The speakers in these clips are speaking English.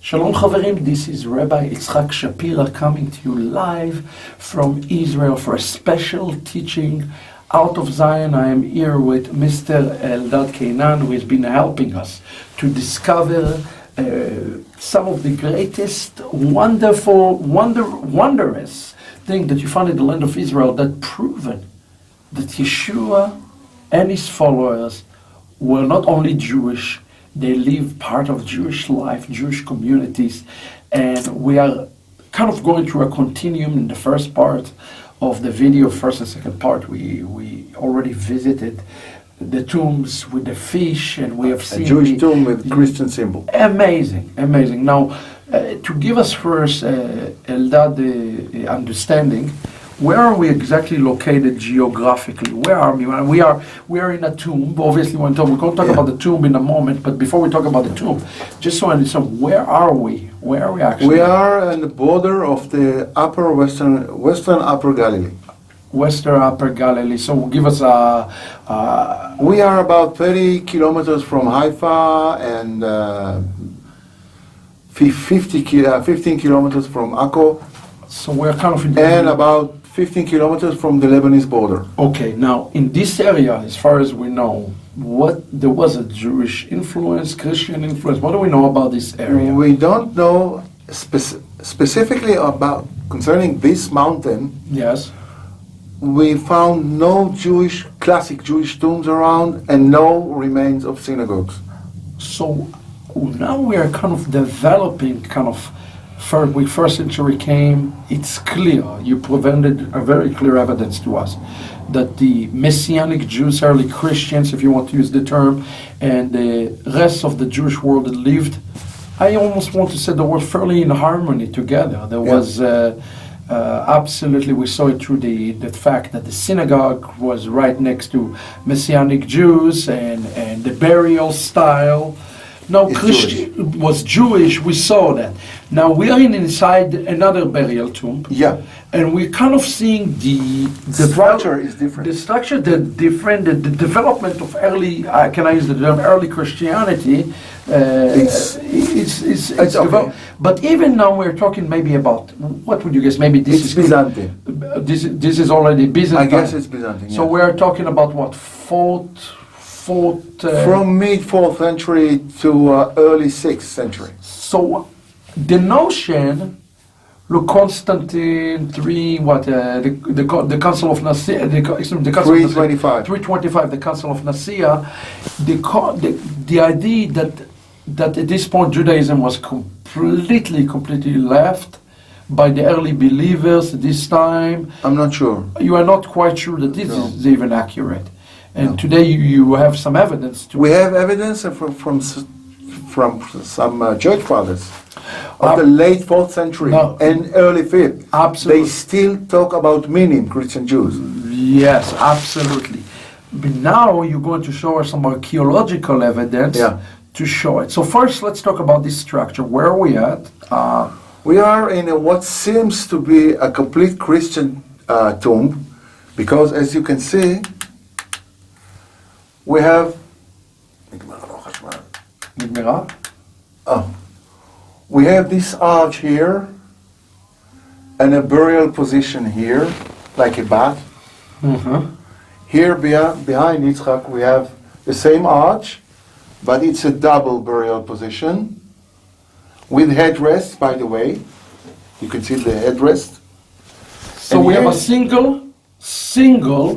Shalom Chaverim, this is Rabbi Yitzchak Shapira coming to you live from Israel for a special teaching out of Zion. I am here with Mr. Eldad Kainan, who has been helping us to discover some of the greatest, wondrous thing that you find in the land of Israel that proven that Yeshua and his followers were not only Jewish, they live part of Jewish life, Jewish communities, and we are kind of going through a continuum. In the first part of the video, first and second part, we already visited the tombs with the fish, and we have seen a Jewish tomb with Christian symbol. Amazing, amazing. Now, to give us first, Eldad, the understanding, where are we exactly located geographically? Where are we? We are in a tomb. Obviously, we're going to talk about the tomb in a moment. But before we talk about the tomb, just so I understand, where are we? Where are we actually? We are on the border of the western Upper Galilee. Western Upper Galilee. So give us a. We are about 30 kilometers from Haifa and 15 kilometers from Akko. So we're kind of in and about 15 kilometers from the Lebanese border. Okay, now in this area, as far as we know, there was a Jewish influence, Christian influence. What do we know about this area? We don't know specifically about concerning this mountain. Yes. We found no classic Jewish tombs around and no remains of synagogues. So now we are kind of developing when first century came, it's clear, you presented a very clear evidence to us that the Messianic Jews, early Christians, if you want to use the term, and the rest of the Jewish world that lived, I almost want to say they were fairly in harmony together. There was absolutely, we saw it through the fact that the synagogue was right next to Messianic Jews and the burial style. No, Christian was Jewish, we saw that. Now we are inside another burial tomb. Yeah. And we're kind of seeing the structure is different. The structure, the development of early, can I use the term, early Christianity, it's okay. But even now we're talking maybe about, what would you guess, maybe this is Byzantine. This is already Byzantine. I guess it's Byzantine, So we're talking about what, from mid-4th century to early 6th century. So the notion, look, Constantine 3, the Council of Nicaea, the Council 325. 325, the Council of Nicaea, the idea that at this point Judaism was completely left by the early believers at this time. I'm not sure. You are not quite sure that this is even accurate. And today you have some evidence. We have evidence from some church fathers of the late 4th century and early 5th. Absolutely. They still talk about minim, Christian Jews. Yes, absolutely. But now you're going to show us some archaeological evidence to show it. So first, let's talk about this structure. Where are we at? We are in what seems to be a complete Christian tomb, because as you can see, we have we have this arch here and a burial position here, like a bath. Here behind Yitzchak we have the same arch, but it's a double burial position with headrest, by the way. You can see the headrest. So we have a single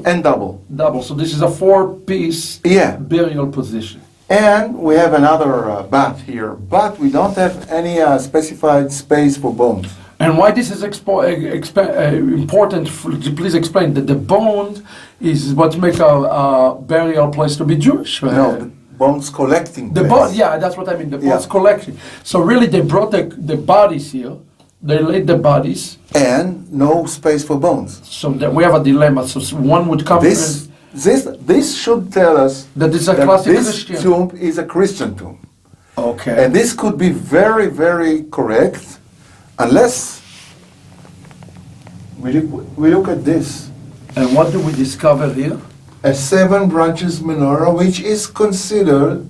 and double. So this is a 4-piece burial position. And we have another bath here, but we don't have any specified space for bones. And why this is important, please explain that the bone is what makes a burial place to be Jewish. No, the bones collecting place. The bone, that's what I mean, the bones collecting. So really they brought the bodies here, they laid the bodies. And no space for bones. So that we have a dilemma. So one would come This should tell us that this is a classic this Christian tomb is a Christian tomb. Okay. And this could be very, very correct, unless we look at this. And what do we discover here? A 7 branches menorah, which is considered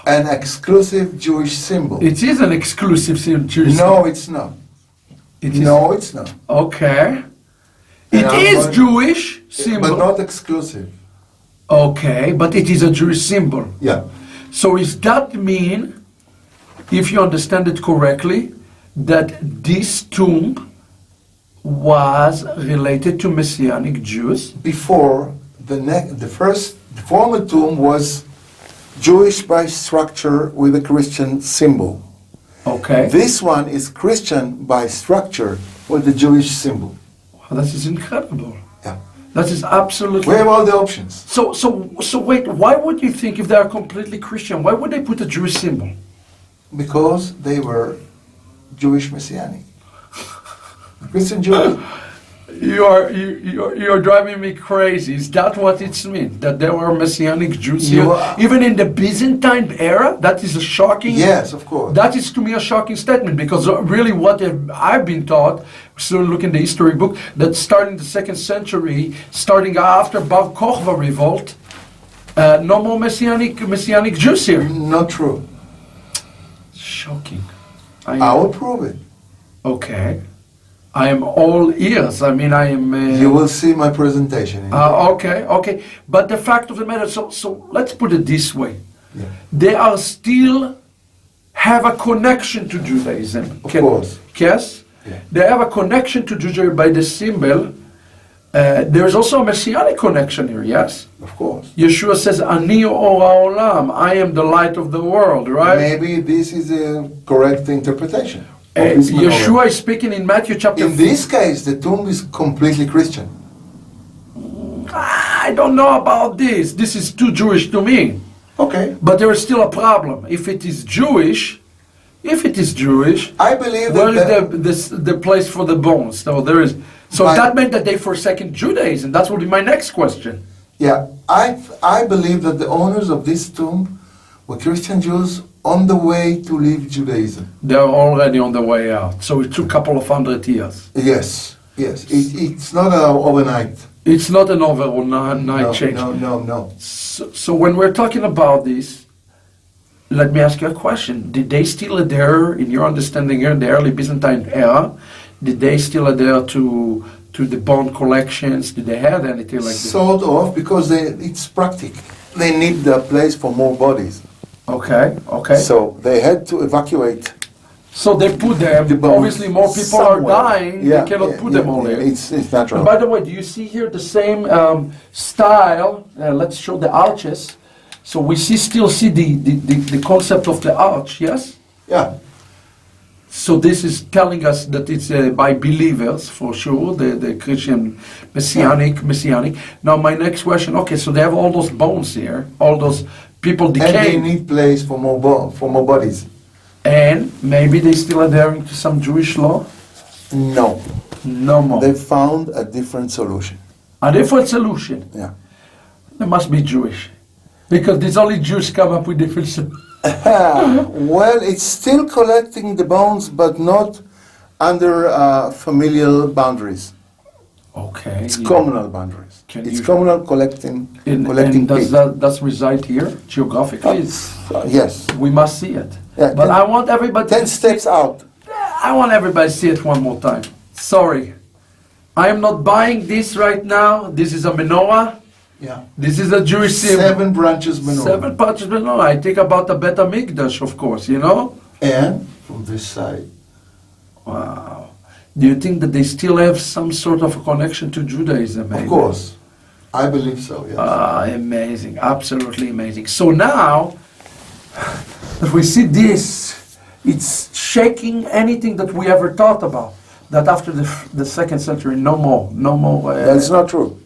an exclusive Jewish symbol. It is an exclusive Jewish symbol. No, it's not. It is. No, it's not. Okay. It And I'm is going- Jewish symbol. But not exclusive. Okay, but it is a Jewish symbol. Yeah. So does that mean, if you understand it correctly, that this tomb was related to Messianic Jews? Before, the former tomb was Jewish by structure with a Christian symbol. Okay. This one is Christian by structure with the Jewish symbol. Wow, that is incredible. Yeah. That is absolutely... We have all the options. So wait, why would you think if they are completely Christian, why would they put a Jewish symbol? Because they were Jewish Messianic. Christian Jews. You're driving me crazy. Is that what it means? That there were Messianic Jews You here? are- Even in the Byzantine era? That is a shocking... Yes, of course. That is to me a shocking statement, because really what I've been taught, still look in the history book, that starting the 2nd century, starting after Bar Kokhba revolt, no more Messianic Jews here. Not true. Shocking. I will prove it. Okay. I am all ears. I mean, I am... You will see my presentation. Okay. But the fact of the matter, so let's put it this way. Yeah. They are still have a connection to Judaism. Of course. Yes? Yeah. They have a connection to Judaism by the symbol. There's also a Messianic connection here, yes? Of course. Yeshua says, Ani or haolam, I am the light of the world, right? Maybe this is a correct interpretation. of this menorah. Yeshua is speaking in Matthew chapter In this case, the tomb is completely Christian. I don't know about this. This is too Jewish to me. Okay. But there is still a problem. If it is Jewish, I believe where that is the place for the bones? So there is. So But- that meant that they forsaken Judaism. That would be my next question. yeah, I believe that the owners of this tomb were Christian Jews on the way to leave Judaism. They're already on the way out. So it took a couple of 100 years. Yes. It's not overnight. It's not an overnight change. No. So when we're talking about this, let me ask you a question. Did they still adhere, in your understanding here, in the early Byzantine era, did they still adhere to the bone collections? Did they have anything like this? Sort of, because it's practical. They need a place for more bodies. Okay. So they had to evacuate. So they put them, the bones obviously more people are somewhere. dying, they cannot put them all there. It's natural. And by the way, do you see here the same style? Let's show the arches. So we still see the concept of the arch, yes? Yeah. So this is telling us that it's by believers, for sure, the Christian Messianic. Now my next question, okay, so they have all those bones here, all those people And they decaying. need place for more bodies. And maybe they still adhering to some Jewish law? No. No more. They found a different solution. A different solution. Yeah. They must be Jewish. Because these only Jews come up with different solutions. Well, it's still collecting the bones, but not under familial boundaries. Okay. It's communal boundaries. Can It's you- communal collecting And pigs. does reside here geographically? Yes. We must see it. Yeah, But I want everybody 10 steps out. I want everybody to see it one more time. Sorry. I am not buying this right now. This is a menorah. Yeah. This is a Jewish symbol. 7 branches menorah. 7 branches menorah. I think about the Bet HaMikdash, of course, you know? And from this side. Wow. Do you think that they still have some sort of a connection to Judaism? Maybe? Of course. I believe so, yes. Amazing. Absolutely amazing. So now, that we see this, it's shaking anything that we ever thought about. That after the 2nd century, no more. That's not true.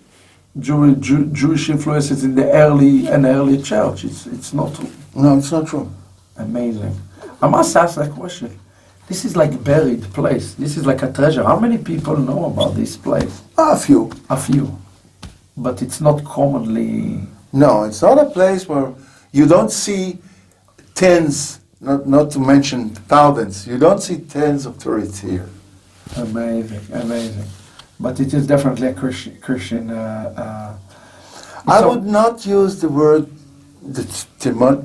Jewish influences in the early church. It's not true. No, it's not true. Amazing. I must ask that question. This is like buried place. This is like a treasure. How many people know about this place? A few. A few. But it's not commonly... No, it's not a place where you don't see tens, not to mention thousands. You don't see tens of tourists here. Amazing. But it is definitely a Christian. I would not use the word the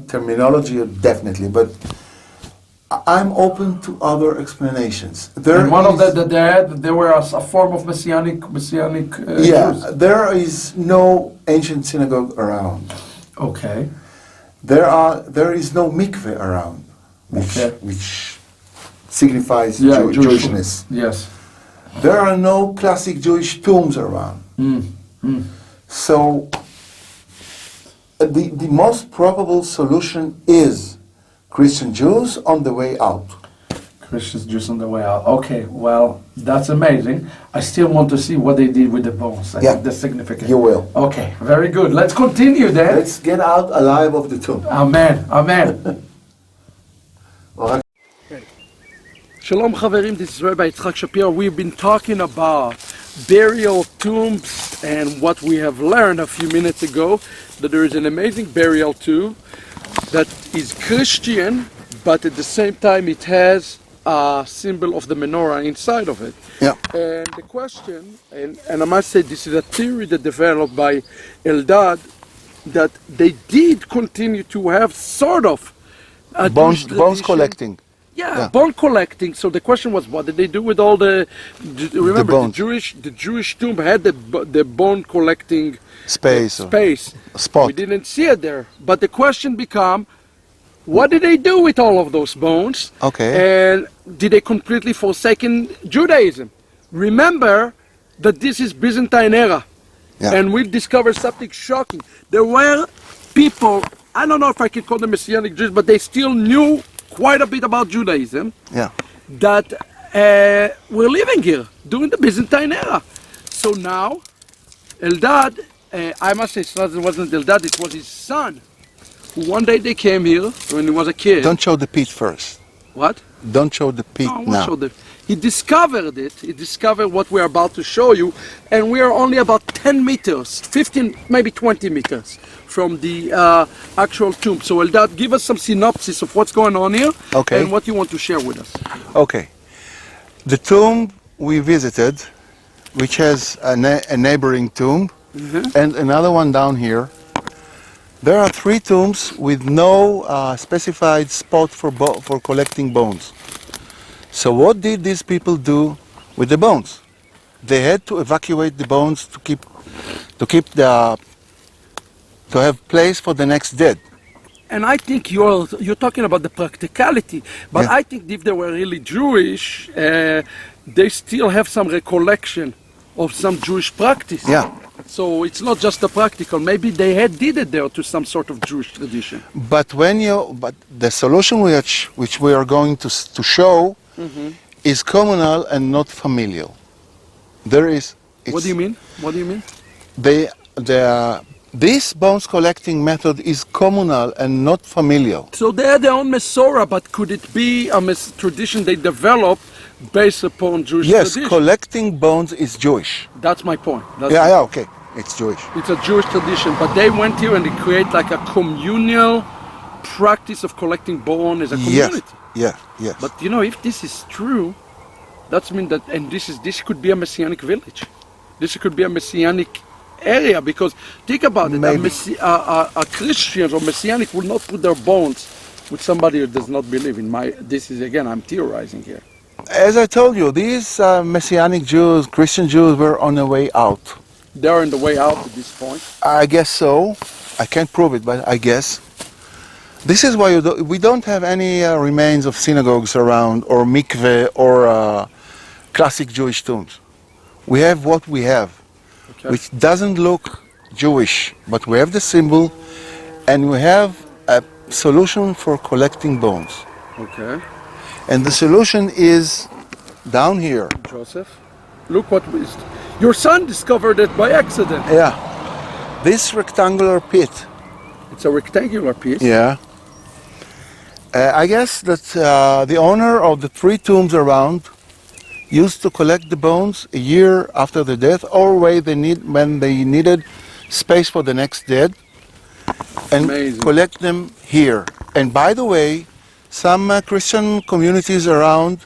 terminology definitely, but I'm open to other explanations. And one of that there were a form of Messianic Jews. There is no ancient synagogue around. Okay. There is no mikveh around, which signifies Jewishness. Yes. There are no classic Jewish tombs around. So the most probable solution is Christian Jews on the way out. Christian Jews on the way out. Okay, well, that's amazing. I still want to see what they did with the bones. I think that's significant. You will. Okay, very good. Let's continue then. Let's get out alive of the tomb. Amen. Amen. Shalom Chaverim, this is Rabbi Yitzchak Shapiro. We've been talking about burial tombs and what we have learned a few minutes ago, that there is an amazing burial tomb that is Christian, but at the same time it has a symbol of the menorah inside of it. Yeah. And the question, and I must say this is a theory that developed by Eldad, that they did continue to have sort of a bones tradition. Collecting. Yeah, bone collecting. So the question was, what did they do with all the? Remember, the Jewish tomb had the bone collecting space. Spot. We didn't see it there, but the question became, what did they do with all of those bones? Okay. And did they completely forsaken Judaism? Remember that this is Byzantine era, and we discovered something shocking. There were people, I don't know if I can call them Messianic Jews, but they still knew quite a bit about Judaism, that were living here during the Byzantine era. So now, Eldad, I must say it wasn't Eldad, it was his son, who one day they came here when he was a kid. Don't show the pit first. What? Don't show the pit now. He discovered it, he discovered what we're about to show you, and we are only about 10 meters, 15, maybe 20 meters from the actual tomb. So Eldad, give us some synopsis of what's going on here and what you want to share with us. Okay. The tomb we visited, which has a neighboring tomb, and another one down here. There are 3 tombs with no specified spot for collecting bones. So what did these people do with the bones? They had to evacuate the bones to have place for the next dead. And I think you're talking about the practicality, but I think if they were really Jewish, they still have some recollection of some Jewish practice. So it's not just the practical. Maybe they did it there to some sort of Jewish tradition. But the solution which we are going to show is communal and not familial. What do you mean? What do you mean? This bones collecting method is communal and not familial. So they had their own Mesorah, but could it be a tradition they developed based upon Jewish tradition? Yes, collecting bones is Jewish. That's my point. Okay, it's Jewish. It's a Jewish tradition, but they went here and they create like a communal practice of collecting bone as a community. Yes. But you know, if this is true, that means that, and this could be a Messianic village. This could be a Messianic area, because think about it, a Christian or Messianic will not put their bones with somebody who does not believe in this is, again, I'm theorizing here. As I told you, these Messianic Jews, Christian Jews were on the way out. They're on the way out at this point? I guess so. I can't prove it, but I guess. This is why we don't have any remains of synagogues around, or mikveh, or classic Jewish tombs. We have what we have, which doesn't look Jewish, but we have the symbol, and we have a solution for collecting bones. Okay. And the solution is down here. Joseph, look what your son discovered it by accident. Yeah. This rectangular pit. It's a rectangular piece. Yeah. I guess that the owner of the 3 tombs around used to collect the bones a year after the death, or when they needed space for the next dead, and collect them here. And by the way, some Christian communities around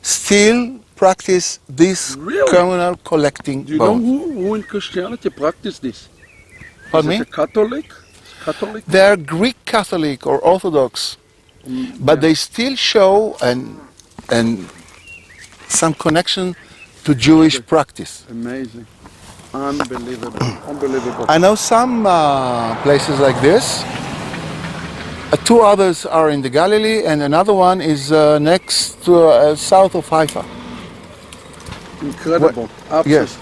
still practice this communal collecting bones. Do you know who in Christianity practice this? Pardon me? Is it a Catholic? They're Greek Catholic or Orthodox, but yeah. they still show and some connection to Jewish practice. Amazing. Unbelievable. Unbelievable. I know some places like this. Two others are in the Galilee, and another one is next to south of Haifa. Incredible. Absolutely. Yes,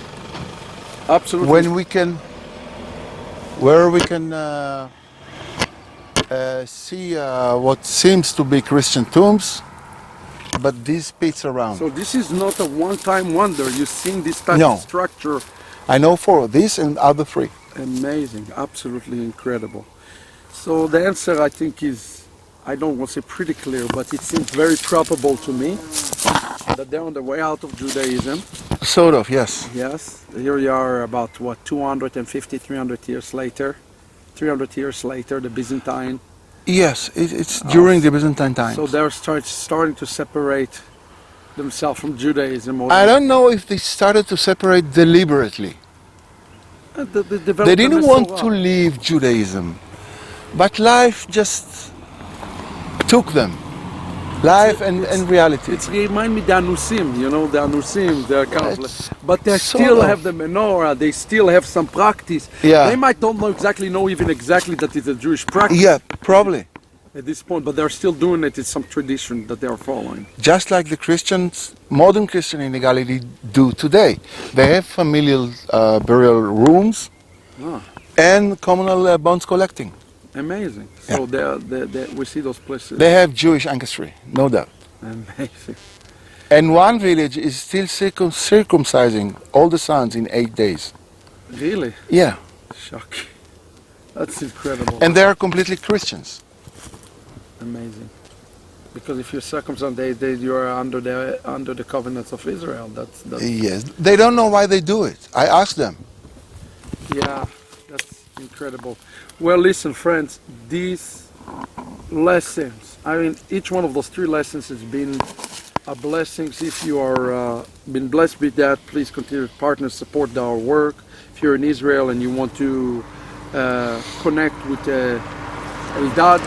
Absolutely. when we can, where we can see what seems to be Christian tombs, but these pits around. So this is not a one-time wonder. You've seen this type No. of structure. I know for this and other three. Amazing. Absolutely incredible. So the answer, I think, is, I don't want to say pretty clear, but it seems very probable to me that they're on the way out of Judaism. Sort of, yes. Yes. Here we are about, what, 250, 300 years later. 300 years later, the Byzantine. Yes, it's during the Byzantine times. So they're starting to separate themselves from Judaism. Or I don't know if they started to separate deliberately. They didn't want to leave Judaism, but life just took them. Life and reality. It's remind me the Anusim, you know, the Anusim, they're kind of It's like, but they sort still of. have the menorah, they still have some practice. Yeah. They might don't know even exactly that it's a Jewish practice Yeah, probably. at this point, but they're still doing it. It's some tradition that they are following. Just like the Christians, modern Christians in the Galilee do today. They have familial burial rooms Ah, and communal bones collecting. amazing. So we see those places. They have Jewish ancestry, no doubt. Amazing. And one village is still circumcising all the sons in 8 days. Really? Yeah. Shocking. That's incredible. And they are completely Christians. Amazing. Because if you're circumcised, you are under the covenants of Israel. That's Yes. They don't know why they do it. I asked them. yeah, that's incredible. Well, listen, friends, these lessons. I mean, each one of those 3 lessons has been a blessing. If you are been blessed with that, please continue to partner, support our work. If you're in Israel and you want to connect with Eldad,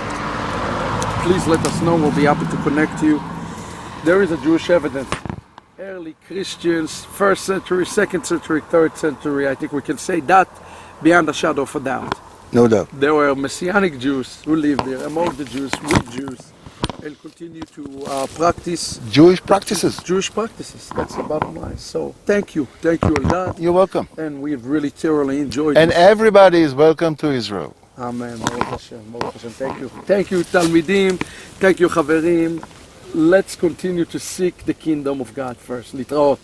please let us know. We'll be happy to connect you. There is a Jewish evidence. Early Christians, 1st century, 2nd century, 3rd century, I think we can say that beyond a shadow of a doubt. No doubt. There were Messianic Jews who lived there, among the Jews, with Jews, and continue to practice Jewish practices. Jewish practices. That's the bottom line. So thank you, Eldad, You're welcome. and we've really thoroughly enjoyed And it. everybody is welcome to Israel. Amen. Baruch Hashem. Baruch Hashem. Thank you, Talmidim. Thank you, Chaverim. Let's continue to seek the kingdom of God first. Litraot.